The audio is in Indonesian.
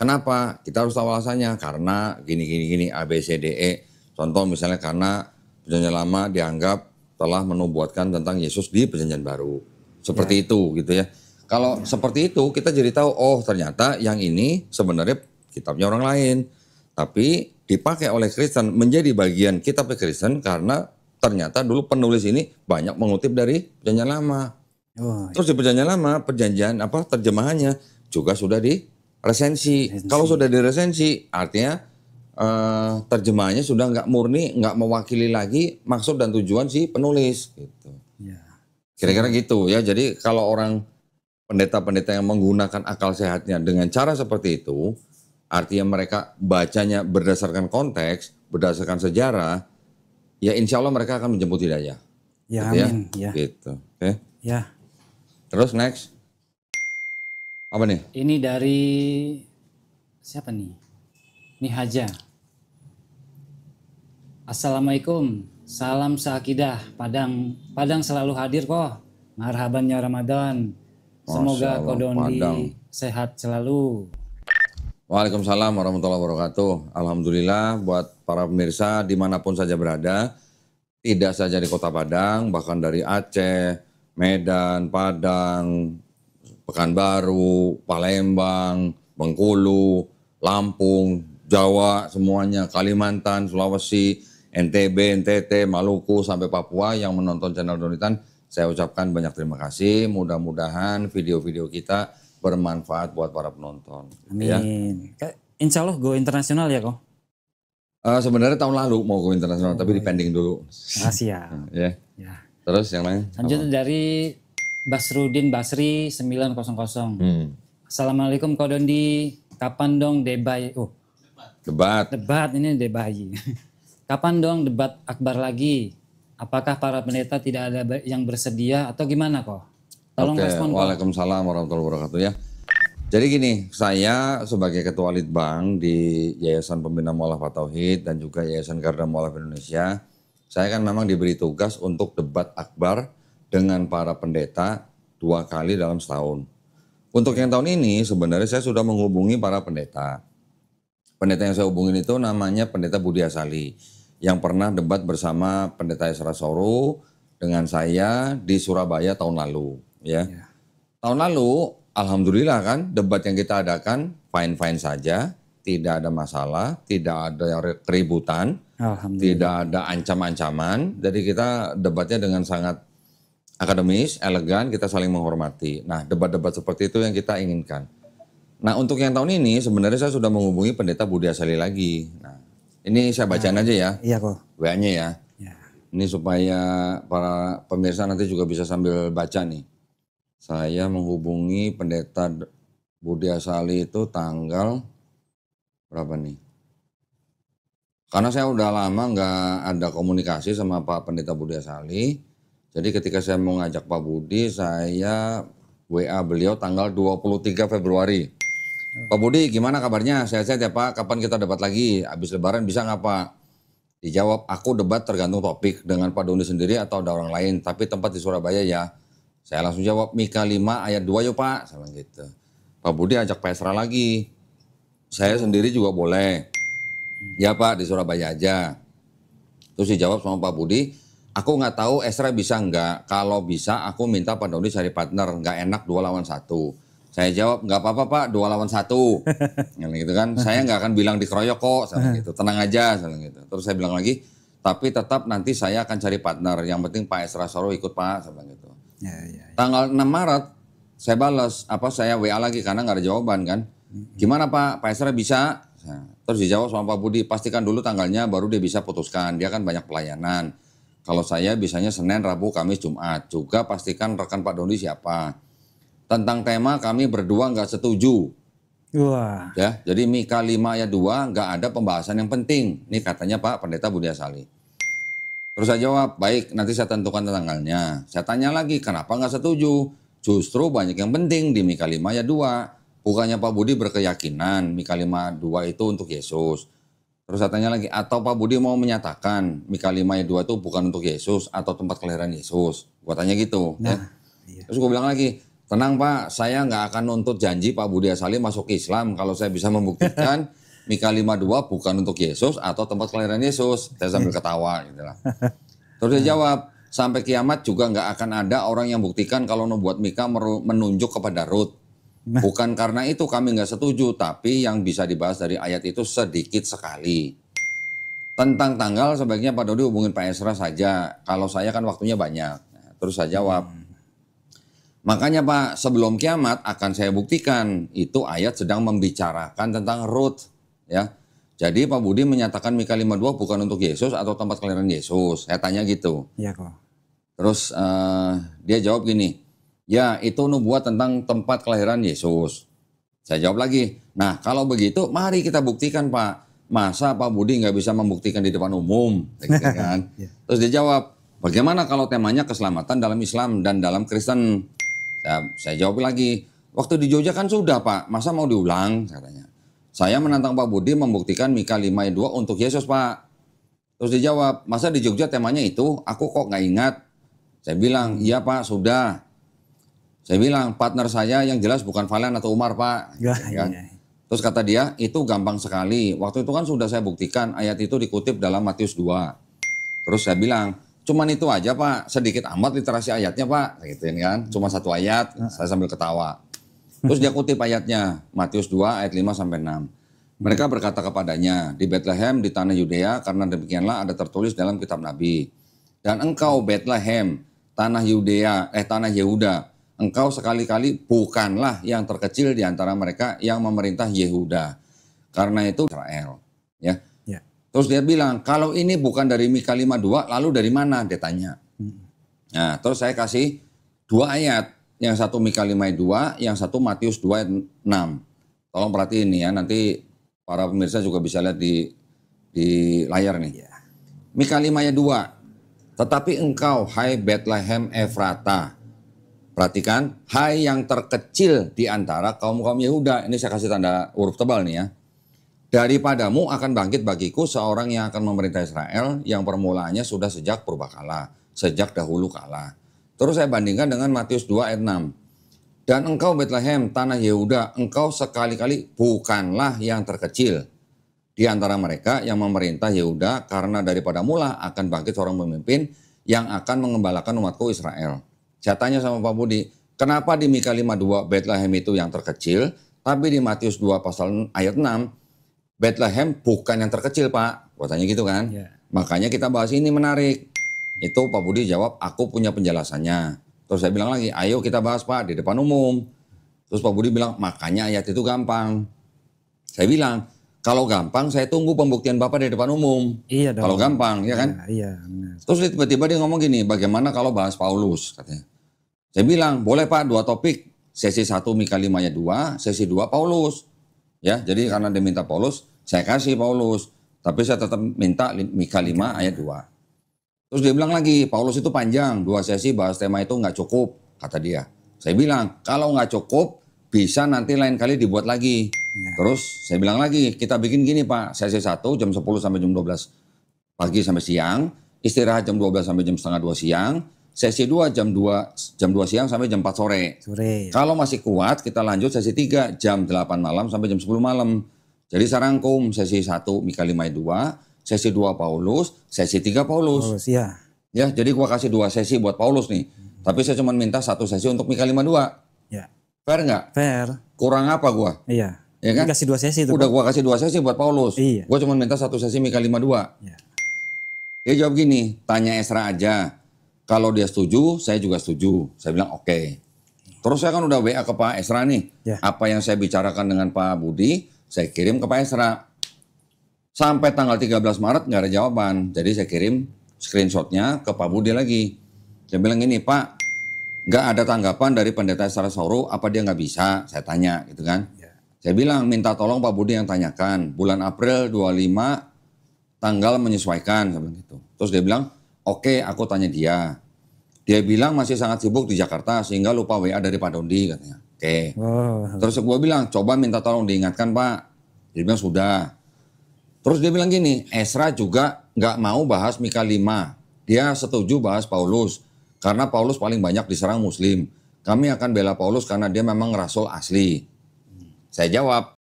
Kenapa? Kita harus tahu alasannya. Karena gini, A, B, C, D, E. Contoh misalnya karena perjanjian lama dianggap telah menubuatkan tentang Yesus di perjanjian baru. Seperti itu gitu ya. Kalau seperti itu kita jadi tahu, oh ternyata yang ini sebenarnya kitabnya orang lain. Tapi dipakai oleh Kristen menjadi bagian kitab Kristen karena ternyata dulu penulis ini banyak mengutip dari perjanjian lama. Oh, Terus di perjanjian lama, terjemahannya juga sudah diresensi. Kalau sudah diresensi, artinya terjemahannya sudah nggak murni, nggak mewakili lagi maksud dan tujuan si penulis. Gitu. ya. Kira-kira gitu ya. Jadi kalau orang pendeta-pendeta yang menggunakan akal sehatnya dengan cara seperti itu, artinya mereka bacanya berdasarkan konteks, berdasarkan sejarah, ya insya Allah mereka akan menjemput hidayah. Ya, Gitu amin. Ya. Gitu. Oke. Ya. Terus next. Apa nih? Ini dari siapa nih? Ini Haja. Assalamualaikum. Salam seakidah. Padang selalu hadir kok. Marhabannya Ramadan. Semoga Kodondi sehat selalu. Waalaikumsalam warahmatullahi wabarakatuh. Alhamdulillah buat para pemirsa dimanapun saja berada. Tidak saja di Kota Padang, bahkan dari Aceh, Medan, Padang, Pekanbaru, Palembang, Bengkulu, Lampung, Jawa semuanya, Kalimantan, Sulawesi, NTB, NTT, Maluku, sampai Papua yang menonton channel Donitan, saya ucapkan banyak terima kasih. Mudah-mudahan video-video kita bermanfaat buat para penonton. Amin. Ya. Insya Allah go internasional ya kok? Sebenarnya tahun lalu mau go internasional, tapi dipending dulu. Siap. Ya. Terus yang lain? Lanjut dari Basrudin Basri 900. Assalamualaikum Kodondi. Kapan dong debat? Debat ini debat. Kapan dong debat akbar lagi? Apakah para pendeta tidak ada yang bersedia atau gimana kok? Tolong respon. Waalaikumsalam warahmatullahi wabarakatuh ya. Jadi gini, saya sebagai Ketua Litbang di Yayasan Pembina Mu'alafah Tauhid dan juga Yayasan Garda Mu'alafah Indonesia, saya kan memang diberi tugas untuk debat akbar dengan para pendeta 2 kali dalam setahun. Untuk yang tahun ini sebenarnya saya sudah menghubungi para pendeta. Pendeta yang saya hubungin itu namanya Pendeta Budi Asali yang pernah debat bersama Pendeta Esra Soru dengan saya di Surabaya tahun lalu. Ya. Tahun lalu alhamdulillah kan debat yang kita adakan fine-fine saja, tidak ada masalah, tidak ada keributan, tidak ada ancam-ancaman. Jadi kita debatnya dengan sangat akademis, elegan, kita saling menghormati. Nah, debat-debat seperti itu yang kita inginkan. Nah, untuk yang tahun ini sebenarnya saya sudah menghubungi Pendeta Budi Asali lagi. Nah, ini saya bacain aja ya. Iya kok. WA-nya ya. Ini supaya para pemirsa nanti juga bisa sambil baca nih. Saya menghubungi Pendeta Budi Asali itu tanggal berapa nih? Karena saya udah lama nggak ada komunikasi sama Pak Pendeta Budi Asali. Jadi ketika saya mau ngajak Pak Budi, saya WA beliau tanggal 23 Februari. Pak Budi gimana kabarnya? Sehat-sehat ya Pak, kapan kita debat lagi? Habis lebaran bisa nggak Pak? Dijawab, aku debat tergantung topik dengan Pak Doni sendiri atau ada orang lain. Tapi tempat di Surabaya ya. Saya langsung jawab, Mika 5 ayat 2 yuk Pak. Sama gitu. Pak Budi ajak Pak Esra lagi. Saya sendiri juga boleh. Ya Pak, di Surabaya aja. Terus dijawab sama Pak Budi, aku nggak tahu Esra bisa nggak. Kalau bisa aku minta Pak Doni cari partner. Nggak enak 2 lawan 1. Saya jawab, nggak apa-apa Pak, 2 lawan 1. Gitu kan, saya nggak akan bilang dikeroyok kok, sama gitu. Tenang aja, sama gitu. Terus saya bilang lagi, tapi tetap nanti saya akan cari partner. Yang penting Pak Esra Soro ikut Pak, sama gitu. Tanggal 6 Maret, saya balas, saya WA lagi karena nggak ada jawaban kan. Gimana Pak Esra bisa? Nah, terus dijawab sama Pak Budi, pastikan dulu tanggalnya baru dia bisa putuskan. Dia kan banyak pelayanan. Kalau saya bisanya Senin, Rabu, Kamis, Jumat. Juga pastikan rekan Pak Doni siapa. Tentang tema kami berdua nggak setuju. Wah. Ya, jadi Mika 5 ayat 2 nggak ada pembahasan yang penting. Ini katanya Pak Pendeta Budi Asali. Terus saya jawab, baik nanti saya tentukan tanggalnya. Saya tanya lagi, kenapa nggak setuju? Justru banyak yang penting di Mika 5 ayat 2. Bukannya Pak Budi berkeyakinan Mika 5 ayat 2 itu untuk Yesus. Terus saya tanya lagi, atau Pak Budi mau menyatakan Mika 5 ayat 2 itu bukan untuk Yesus atau tempat kelahiran Yesus? Gua tanya gitu. Nah, ya. Terus gue bilang lagi, tenang Pak, saya nggak akan nuntut janji Pak Budi Asali masuk Islam kalau saya bisa membuktikan Mika 52 bukan untuk Yesus atau tempat kelahiran Yesus. Saya sambil ketawa gitu lah. Terus dia jawab, sampai kiamat juga nggak akan ada orang yang buktikan kalau nubuat Mika menunjuk kepada Rut. Bukan karena itu kami nggak setuju, tapi yang bisa dibahas dari ayat itu sedikit sekali. Tentang tanggal sebaiknya Pak Dodi hubungin Pak Esra saja, kalau saya kan waktunya banyak. Nah, terus saya jawab, makanya Pak sebelum kiamat akan saya buktikan, itu ayat sedang membicarakan tentang Rut. Ya. Jadi Pak Budi menyatakan Mika 52 bukan untuk Yesus atau tempat kelahiran Yesus, saya tanya gitu. Iya kok. Terus dia jawab gini, ya itu nubuat tentang tempat kelahiran Yesus. Saya jawab lagi, nah kalau begitu mari kita buktikan Pak. Masa Pak Budi nggak bisa membuktikan di depan umum? Gitu kan? Terus dia jawab, bagaimana kalau temanya keselamatan dalam Islam dan dalam Kristen? Saya jawab lagi, waktu di Jogja kan sudah Pak, masa mau diulang? Katanya. Saya menantang Pak Budi membuktikan Mika 52 untuk Yesus Pak. Terus dia jawab, masa di Jogja temanya itu? Aku kok nggak ingat. Saya bilang, iya Pak sudah. Saya bilang, partner saya yang jelas bukan Valen atau Umar Pak. Ya, kan? iya. Terus kata dia, itu gampang sekali. Waktu itu kan sudah saya buktikan, ayat itu dikutip dalam Matius 2. Terus saya bilang, cuman itu aja Pak, sedikit amat literasi ayatnya Pak. Gitu kan, cuma satu ayat, saya sambil ketawa. Terus dia kutip ayatnya, Matius 2 ayat 5-6. Mereka berkata kepadanya, di Bethlehem di tanah Yudea, karena demikianlah ada tertulis dalam kitab Nabi. Dan engkau Bethlehem, tanah Yehuda, engkau sekali-kali bukanlah yang terkecil di antara mereka yang memerintah Yehuda. Karena itu Israel. Ya. Terus dia bilang, kalau ini bukan dari Mika 52, lalu dari mana? Dia tanya. Nah, terus saya kasih dua ayat. Yang satu Mika 52, yang satu Matius 2 ayat 6. Tolong perhatiin nih ya, nanti para pemirsa juga bisa lihat di layar nih. Mika 5 ayat 2. Tetapi engkau, hai Bethlehem Efrata. Perhatikan, hai yang terkecil di antara kaum-kaum Yehuda. Ini saya kasih tanda huruf tebal nih ya. Daripadamu akan bangkit bagiku seorang yang akan memerintah Israel yang permulaannya sudah sejak purbakala, sejak dahulu kala. Terus saya bandingkan dengan Matius 2 ayat 6. Dan engkau Bethlehem, tanah Yehuda, engkau sekali-kali bukanlah yang terkecil di antara mereka yang memerintah Yehuda, karena daripada mula akan bangkit seorang pemimpin yang akan mengembalakan umatku Israel. Saya tanya sama Pak Budi, kenapa di Mika 52 Bethlehem itu yang terkecil, tapi di Matius 2 pasal ayat 6, Bethlehem bukan yang terkecil Pak. Gua tanya gitu kan. Makanya kita bahas ini menarik. Itu Pak Budi jawab, aku punya penjelasannya. Terus saya bilang lagi, ayo kita bahas Pak di depan umum. Terus Pak Budi bilang, makanya ayat itu gampang. Saya bilang, kalau gampang saya tunggu pembuktian Bapak di depan umum. Iya dong. Kalau gampang, ya kan? Iya, benar. Terus tiba-tiba dia ngomong gini, bagaimana kalau bahas Paulus? Katanya. Saya bilang, boleh Pak, dua topik. Sesi 1 Mika 5 ayat 2, sesi 2 Paulus. Ya, jadi karena dia minta Paulus, saya kasih Paulus. Tapi saya tetap minta Mika 5 ayat 2. Terus dia bilang lagi, Paulus itu panjang, 2 sesi bahas tema itu nggak cukup, kata dia. Saya bilang, kalau nggak cukup, bisa nanti lain kali dibuat lagi. Terus saya bilang lagi, kita bikin gini Pak, sesi 1 jam 10 sampai jam 12 pagi sampai siang, istirahat jam 12 sampai jam setengah 2 siang, sesi 2 jam 2 siang sampai jam 4 sore. Kalau masih kuat, kita lanjut sesi 3 jam 8 malam sampai jam 10 malam. Jadi saya rangkum sesi 1 Mika 5 ayat 2, sesi 2 Paulus, sesi 3 Paulus. Ya, jadi gua kasih 2 sesi buat Paulus nih. Tapi saya cuma minta 1 sesi untuk Mika 52. Ya. Fair nggak? Fair. Kurang apa gua? Iya. Ya kan? Kasih 2 sesi itu. Udah gua kasih 2 sesi buat Paulus. Iya. Gua cuma minta 1 sesi Mika 52. Ya. Dia jawab gini, tanya Esra aja. Kalau dia setuju, saya juga setuju. Saya bilang oke. Terus saya kan udah WA ke Pak Esra nih. Ya. Apa yang saya bicarakan dengan Pak Budi, saya kirim ke Pak Esra. Sampai tanggal 13 Maret nggak ada jawaban. Jadi saya kirim screenshotnya ke Pak Budi lagi. Saya bilang gini, Pak, nggak ada tanggapan dari pendeta Esra Sauro, apa dia nggak bisa? Saya tanya gitu kan. Ya. Saya bilang minta tolong Pak Budi yang tanyakan. Bulan April 25 tanggal menyesuaikan, saya bilang gitu. Terus dia bilang, oke, aku tanya dia. Dia bilang masih sangat sibuk di Jakarta sehingga lupa WA dari Pak Dondi katanya. Oke. Terus gue bilang, coba minta tolong diingatkan Pak. Dia bilang sudah. Terus dia bilang gini, Esra juga nggak mau bahas Mika 5. Dia setuju bahas Paulus. Karena Paulus paling banyak diserang Muslim. kami akan bela Paulus karena dia memang rasul asli. Saya jawab,